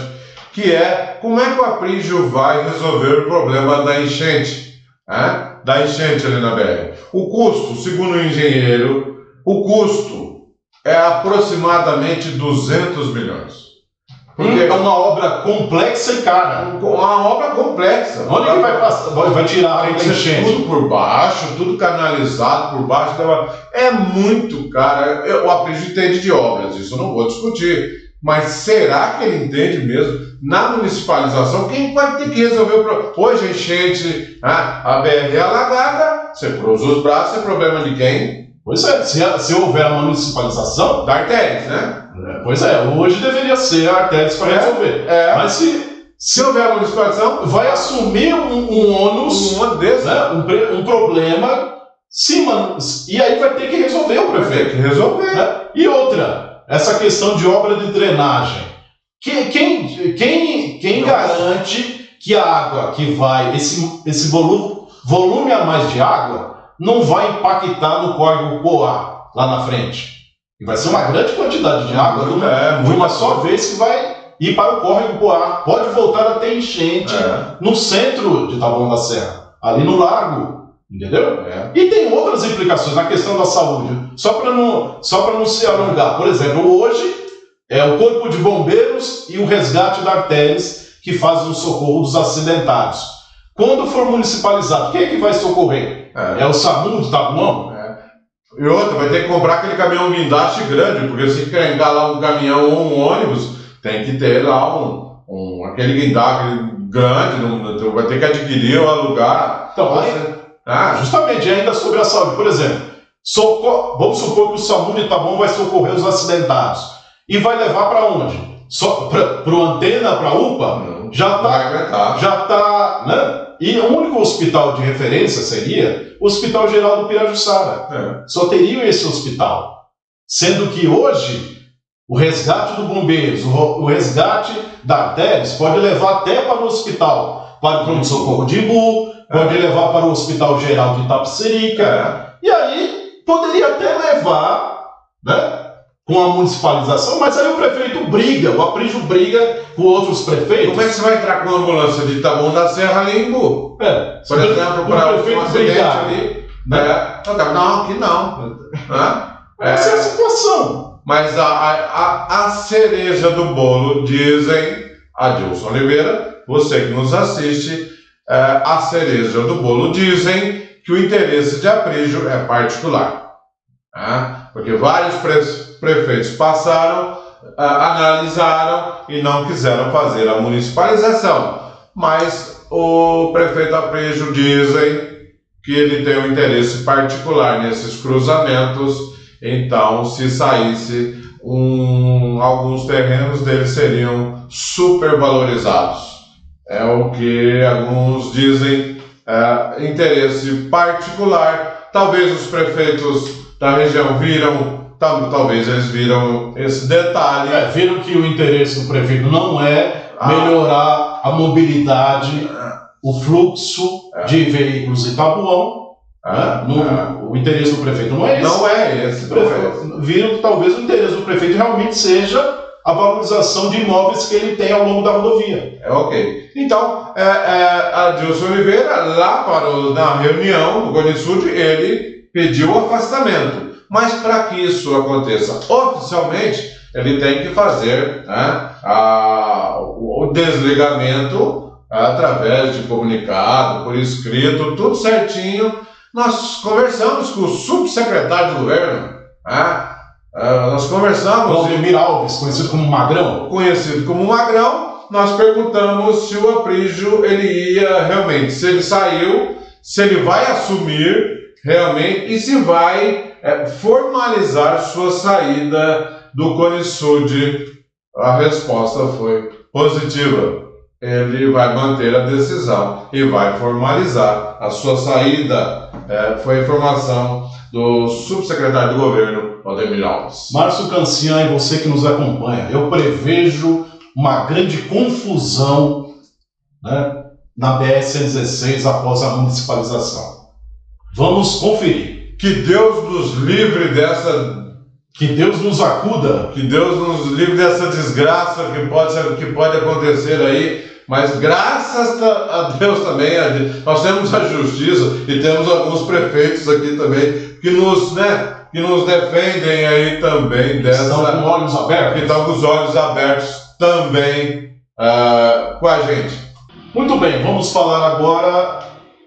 que é como é que o Aprígio vai resolver o problema da enchente, né? Da enchente ali na BR. O custo, segundo o engenheiro, o custo é aproximadamente 200 milhões. Porque é uma obra complexa e cara. Uma obra complexa. Onde que vai passar? Vai tirar a enchente? Tudo por baixo, tudo canalizado por baixo. É muito caro. O Aprígio entende de obras, isso eu não vou discutir. Mas será que ele entende mesmo? Na municipalização, quem vai ter que resolver o problema? Hoje a enchente, a BR é alagada, você cruza os braços, é problema de quem? Pois é, se houver a municipalização da Artérias, né? Pois é, hoje deveria ser a Artérias para resolver. Mas se houver a municipalização, vai assumir um ônus, desse, né? um problema, sim, mano, e aí vai ter que resolver o prefeito. Vai ter que resolver. Né? E outra, essa questão de obra de drenagem. Quem garante que a água que vai, esse volume a mais de água, não vai impactar no córrego Poá lá na frente? E vai ser uma grande quantidade de água de uma só vez que vai ir para o córrego Poá. Pode voltar a ter enchente no centro de Taboão da Serra, ali no lago, entendeu? E tem outras implicações na questão da saúde. Só para não se alongar. Por exemplo, hoje é o Corpo de Bombeiros e o resgate da Artérias que fazem o socorro dos acidentados. Quando for municipalizado, quem é que vai socorrer? É o SAMU de Taboão? E outra, vai ter que comprar aquele caminhão guindaste grande, porque se encrencar lá um caminhão ou um ônibus, tem que ter lá aquele guindaste grande, vai ter que adquirir ou alugar. Então, justamente, ainda sobre a saúde, por exemplo, vamos supor que o SAMU de Taboão vai socorrer os acidentados. E vai levar para onde? Só para o Antena, para a UPA? Não, já está, né? E o único hospital de referência seria o Hospital Geral do Pirajussara. Só teria esse hospital. Sendo que hoje, o resgate do Bombeiros, o resgate da Artérias, pode levar até para o hospital, para o pronto-socorro de Imbu, pode levar para o Hospital Geral de Itapecerica. E aí, poderia até levar, né? Com a municipalização, mas aí o prefeito briga, o Aprígio briga com outros prefeitos. Como é que você vai entrar com uma ambulância de Taboão da Serra ali em Imbu? Por exemplo, para um acidente ali. Não, aqui não. Essa é a situação. Mas a cereja do bolo, dizem Adilson Oliveira, você que nos assiste, a cereja do bolo dizem que o interesse de Aprígio é particular. Porque vários prefeitos passaram, analisaram e não quiseram fazer a municipalização. Mas o prefeito Aprígio dizem que ele tem um interesse particular nesses cruzamentos, então se saísse alguns terrenos dele seriam supervalorizados. É o que alguns dizem, interesse particular. Talvez os prefeitos da região talvez eles viram esse detalhe. Viram que o interesse do prefeito não é melhorar a mobilidade, o fluxo de veículos em Taboão. O interesse do prefeito não é esse. Não é esse. Viram que talvez o interesse do prefeito realmente seja a valorização de imóveis que ele tem ao longo da rodovia. Ok. Então, Adilson Oliveira, lá na reunião do Gonisud, ele pediu o afastamento. Mas para que isso aconteça oficialmente, ele tem que fazer o desligamento através de comunicado, por escrito, tudo certinho. Nós conversamos com o subsecretário de governo, né? Nós conversamos... Valdemir Alves, conhecido como Magrão. Conhecido como Magrão, nós perguntamos se o Aprígio, ele ia realmente, se ele saiu, se ele vai assumir realmente e se vai formalizar sua saída do Conisud. A resposta foi positiva. Ele vai manter a decisão e vai formalizar a sua saída. Foi a informação do subsecretário de governo, Valdemir Alves. Márcio Cancian e você que nos acompanha, eu prevejo uma grande confusão, né, na BR-116 após a municipalização. Vamos conferir. Que Deus nos livre dessa... Que Deus nos acuda. Que Deus nos livre dessa desgraça que pode acontecer aí. Mas graças a Deus também, nós temos a justiça e temos alguns prefeitos aqui também que nos defendem aí também dessa... Estão com olhos abertos. Que estão com os olhos abertos também com a gente. Muito bem, vamos falar agora,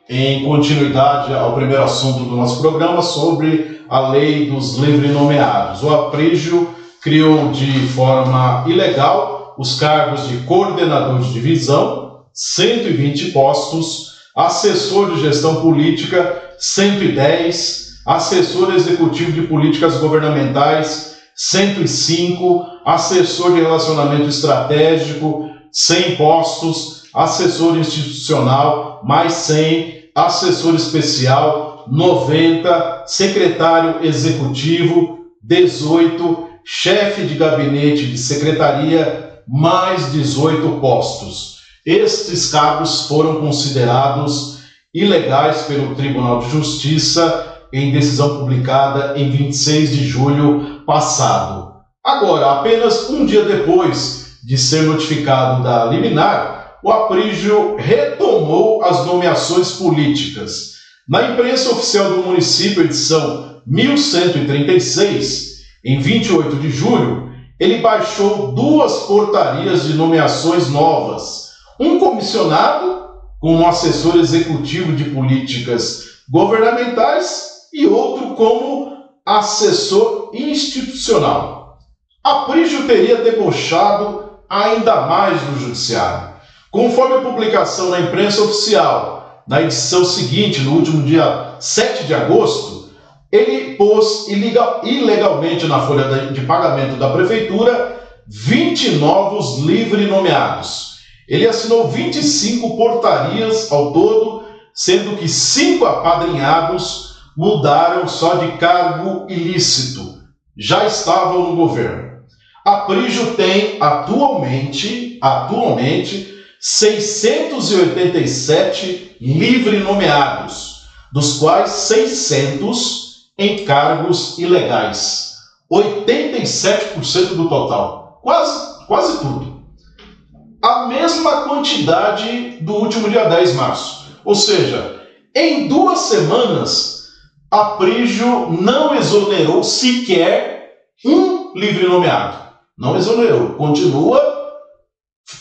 em continuidade ao primeiro assunto do nosso programa, sobre a lei dos livre nomeados. O Aprígio criou de forma ilegal os cargos de coordenador de divisão, 120 postos, assessor de gestão política, 110, assessor executivo de políticas governamentais, 105, assessor de relacionamento estratégico, 100 postos, assessor institucional, mais 100, assessor especial, 90, secretário executivo, 18, chefe de gabinete de secretaria, mais 18 postos. Estes cargos foram considerados ilegais pelo Tribunal de Justiça em decisão publicada em 26 de julho passado. Agora, apenas um dia depois de ser notificado da liminar, o Aprígio retomou as nomeações políticas. Na imprensa oficial do município, edição 1136, em 28 de julho, ele baixou 2 portarias de nomeações novas. Um comissionado, com um assessor executivo de políticas governamentais, e outro como assessor institucional. Aprígio teria debochado ainda mais do judiciário. Conforme a publicação na imprensa oficial, na edição seguinte, no último dia 7 de agosto, ele pôs ilegalmente na folha de pagamento da prefeitura 20 novos livre nomeados. Ele assinou 25 portarias ao todo, sendo que 5 apadrinhados mudaram só de cargo ilícito. Já estavam no governo. Aprígio tem atualmente 687 livre nomeados, dos quais 600 em cargos ilegais. 87% do total. Quase tudo. A mesma quantidade do último dia 10 de março. Ou seja, em 2 semanas, Aprígio não exonerou sequer um livre nomeado. Não exonerou. Continua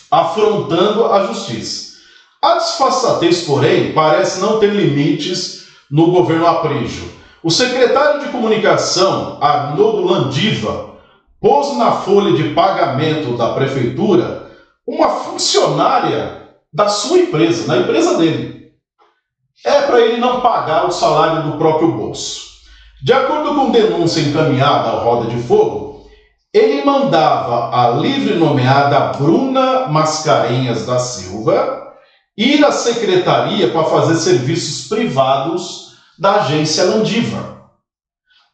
afrontando a justiça. A desfaçatez, porém, parece não ter limites no governo Aprígio. O secretário de comunicação, Arnoldo Landiva, pôs na folha de pagamento da prefeitura uma funcionária da sua empresa, na empresa dele. É para ele não pagar o salário do próprio bolso. De acordo com denúncia encaminhada ao Roda de Fogo, ele mandava a livre nomeada Bruna Mascarenhas da Silva ir à secretaria para fazer serviços privados da agência Landiva.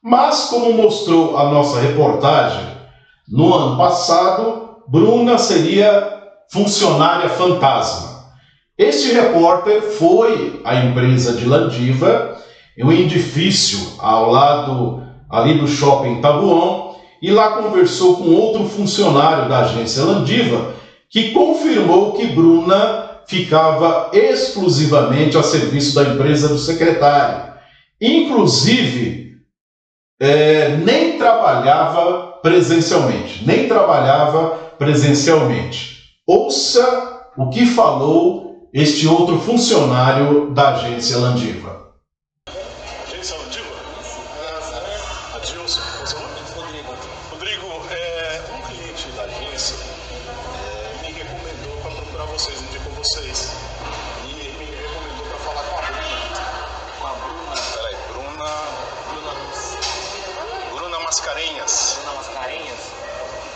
Mas, como mostrou a nossa reportagem, no ano passado, Bruna seria funcionária fantasma. Este repórter foi à empresa de Landiva, em um edifício ao lado ali do shopping Tabuão, e lá conversou com outro funcionário da agência Landiva, que confirmou que Bruna ficava exclusivamente a serviço da empresa do secretário. Inclusive, nem trabalhava presencialmente. Ouça o que falou este outro funcionário da agência Landiva. Agência Landiva? Adilson, qual é o seu nome? Rodrigo, um cliente da agência me recomendou para procurar vocês, indicou vocês. E me recomendou para falar com a Bruna. Com a Bruna? Peraí, Bruna Mascarenhas. Bruna Mascarenhas?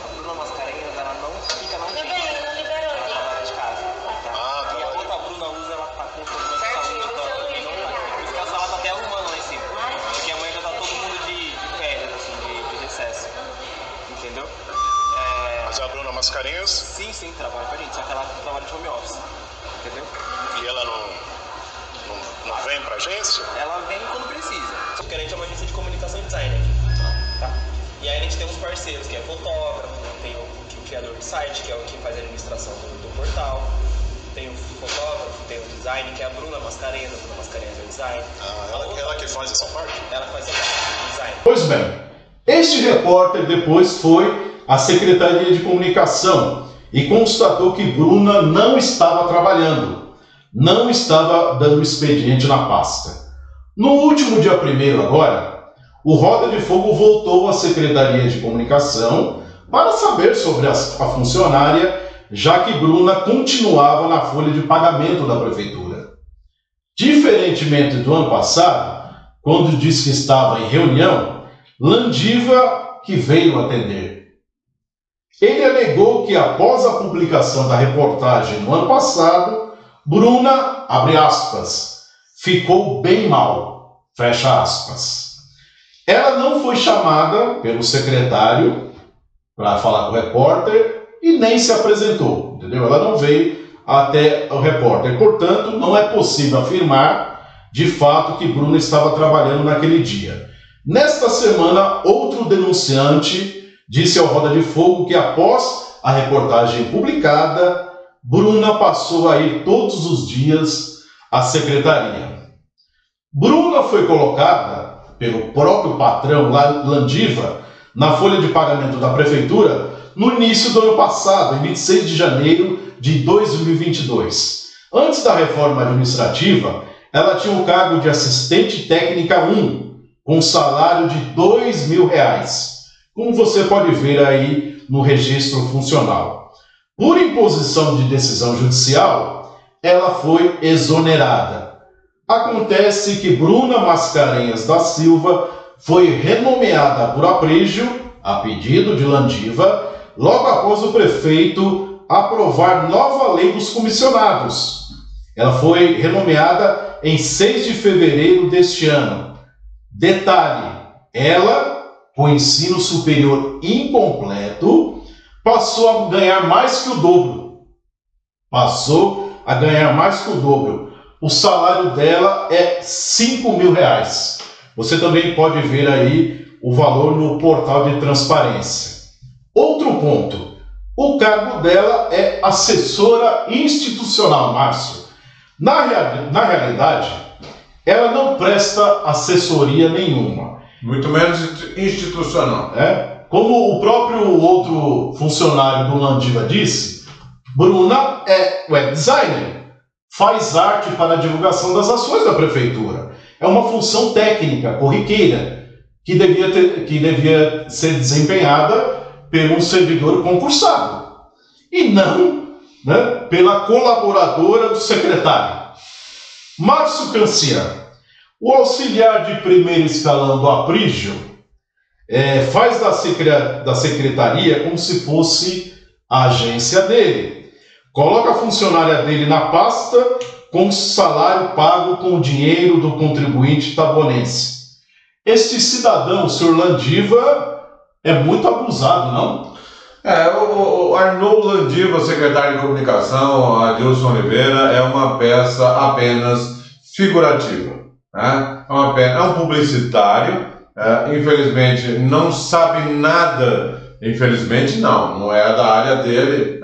A Bruna Mascarenhas, ela não fica na agência. Ela trabalha de casa. Tá? E a outra Bruna usa, ela tá com problema de saúde, então ela também não tá. Por isso que a sala tá até arrumando lá em cima. Porque amanhã já tá todo mundo de férias, assim, de recesso. Entendeu? Mas a Bruna Mascarenhas? Sim, trabalha com a gente, só que ela trabalha de home office. Entendeu? E ela não vem pra agência? Ela vem quando precisa. Porque a gente é uma agência de comunicação e design aqui. Tá? E aí a gente tem uns parceiros, que é fotógrafo, tem o criador de site, que é o que faz a administração do portal, tem o fotógrafo, tem o design, que é a Bruna Mascarenhas, é o design. Ela que faz essa parte? Ela faz essa parte do design. Pois bem, este repórter depois foi à Secretaria de Comunicação e constatou que Bruna não estava trabalhando, não estava dando expediente na pasta. No último dia 1º agora, o Roda de Fogo voltou à Secretaria de Comunicação para saber sobre a funcionária, já que Bruna continuava na folha de pagamento da prefeitura. Diferentemente do ano passado, quando disse que estava em reunião, Landiva que veio atender. Ele alegou que após a publicação da reportagem no ano passado, Bruna, abre aspas, ficou bem mal, fecha aspas. Ela não foi chamada pelo secretário para falar com o repórter e nem se apresentou, entendeu? Ela não veio até o repórter. Portanto, não é possível afirmar de fato que Bruna estava trabalhando naquele dia. Nesta semana, outro denunciante disse ao Roda de Fogo que após a reportagem publicada, Bruna passou a ir todos os dias à secretaria. Bruna foi colocada pelo próprio patrão Landiva na folha de pagamento da prefeitura no início do ano passado, em 26 de janeiro de 2022. Antes da reforma administrativa, ela tinha o cargo de assistente técnica 1, com salário de R$2.000, como você pode ver aí no registro funcional. Por imposição de decisão judicial, ela foi exonerada. Acontece que Bruna Mascarenhas da Silva foi renomeada por aprígio, a pedido de Landiva, logo após o prefeito aprovar nova lei dos comissionados. Ela foi renomeada em 6 de fevereiro deste ano. Detalhe, ela, com ensino superior incompleto, passou a ganhar mais que o dobro. O salário dela é R$5.000. Você também pode ver aí o valor no portal de transparência. Outro ponto, o cargo dela é assessora institucional, Márcio. Na realidade, ela não presta assessoria nenhuma. Muito menos institucional. Como o próprio outro funcionário do Landiva disse, Bruna é web designer. Faz arte para a divulgação das ações da prefeitura. É uma função técnica, corriqueira, que devia ser desempenhada por um servidor concursado. E não, pela colaboradora do secretário. Márcio Cancian, o auxiliar de primeiro escalão do aprígio, faz da secretaria como se fosse a agência dele. Coloca a funcionária dele na pasta com salário pago com o dinheiro do contribuinte tabonense. Este cidadão, o senhor Landiva, é muito abusado, não? O Arnoldo Landiva, secretário de comunicação, Adilson Oliveira, é uma peça apenas figurativa. É um publicitário, infelizmente não sabe nada, não é da área dele,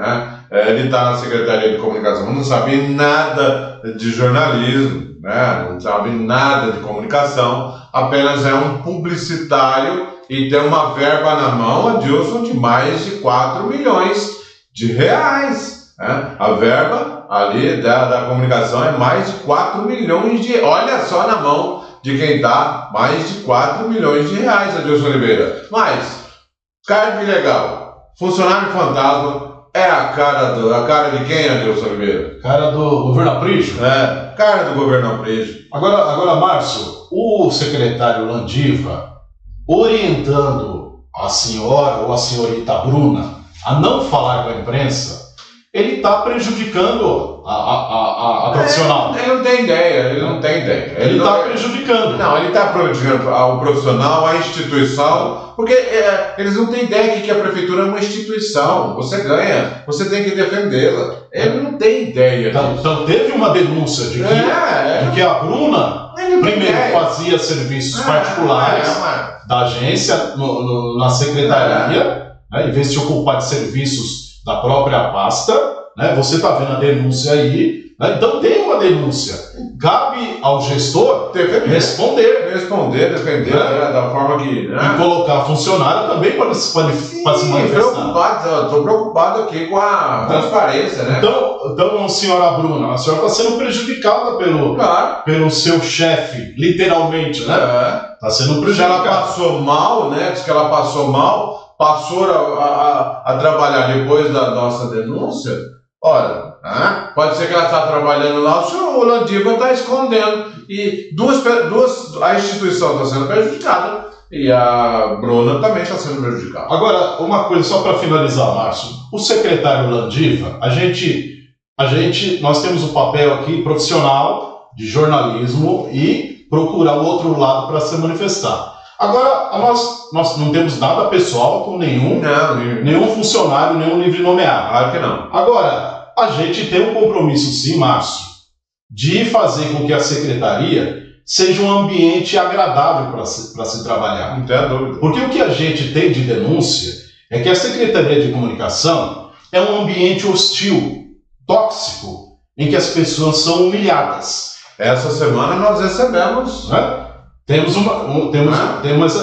ele está na Secretaria de Comunicação, não sabe nada de jornalismo, não sabe nada de comunicação, apenas é um publicitário e tem uma verba na mão, Adilson, de mais de R$4 milhões. A verba ali da comunicação é mais de 4 milhões de... Olha só na mão de quem dá mais de 4 milhões de reais, Adilson Oliveira. Mas, cargo ilegal, funcionário fantasma, é a cara de quem, Adilson Oliveira? Cara do governo Aprígio? É, cara do governo Aprígio. Agora, Márcio, o secretário Landiva, orientando a senhora ou a senhorita Bruna a não falar com a imprensa, ele está prejudicando a profissional. Ele não tem ideia, Ele está prejudicando. Não, ele está prejudicando o profissional, a instituição, porque eles não têm ideia que a prefeitura é uma instituição. Você ganha, você tem que defendê-la. Ele não tem ideia disso. Então teve uma denúncia de que a Bruna primeiro fazia serviços particulares da agência na secretaria, né, em vez de se ocupar de serviços da própria pasta, né? Você está vendo a denúncia aí, né? Então tem uma denúncia. Cabe ao gestor responder, defender, né? Da forma que... Né? E colocar funcionário também para se manifestar. Estou preocupado aqui com a transparência, né? Então, senhora Bruna, a senhora está sendo prejudicada pelo seu chefe, literalmente, né? Está sendo prejudicada. Se ela passou mal, né? Diz que ela passou mal, passou a trabalhar depois da nossa denúncia, olha, pode ser que ela está trabalhando lá, o Landiva está escondendo, e a instituição está sendo prejudicada, e a Bruna também está sendo prejudicada. Agora, uma coisa só para finalizar, Márcio, o secretário Landiva, nós temos o papel aqui profissional de jornalismo e procurar o outro lado para se manifestar. Agora, nós não temos nada pessoal com nenhum funcionário, nenhum livre nomeado. Claro que não. Agora, a gente tem um compromisso, sim, Márcio, de fazer com que a secretaria seja um ambiente agradável para se trabalhar. Não tem dúvida. Porque o que a gente tem de denúncia é que a Secretaria de Comunicação é um ambiente hostil, tóxico, em que as pessoas são humilhadas. Essa semana nós recebemos... Temos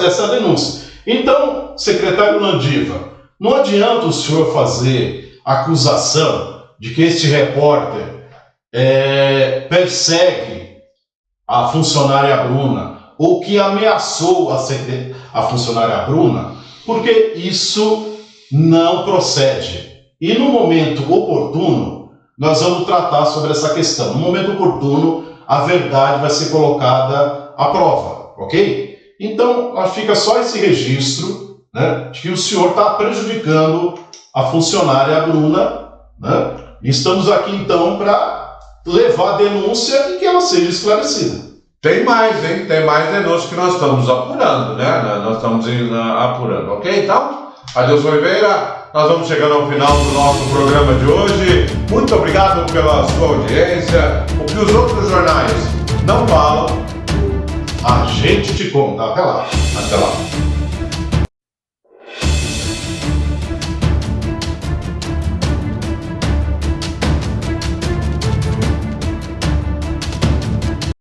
essa denúncia. Então, secretário Landiva, não adianta o senhor fazer acusação de que este repórter persegue a funcionária Bruna ou que ameaçou a funcionária Bruna, porque isso não procede. E no momento oportuno, nós vamos tratar sobre essa questão. No momento oportuno, a verdade vai ser colocada à prova, ok? Então, fica só esse registro, né, de que o senhor está prejudicando a funcionária Bruna, né? E estamos aqui, então, para levar a denúncia e que ela seja esclarecida. Tem mais, hein? Tem mais denúncias que nós estamos apurando, né? Nós estamos apurando, ok? Então, Adilson Oliveira, nós vamos chegando ao final do nosso programa de hoje. Muito obrigado pela sua audiência. O que os outros jornais não falam, a gente te conta. Até lá. Até lá.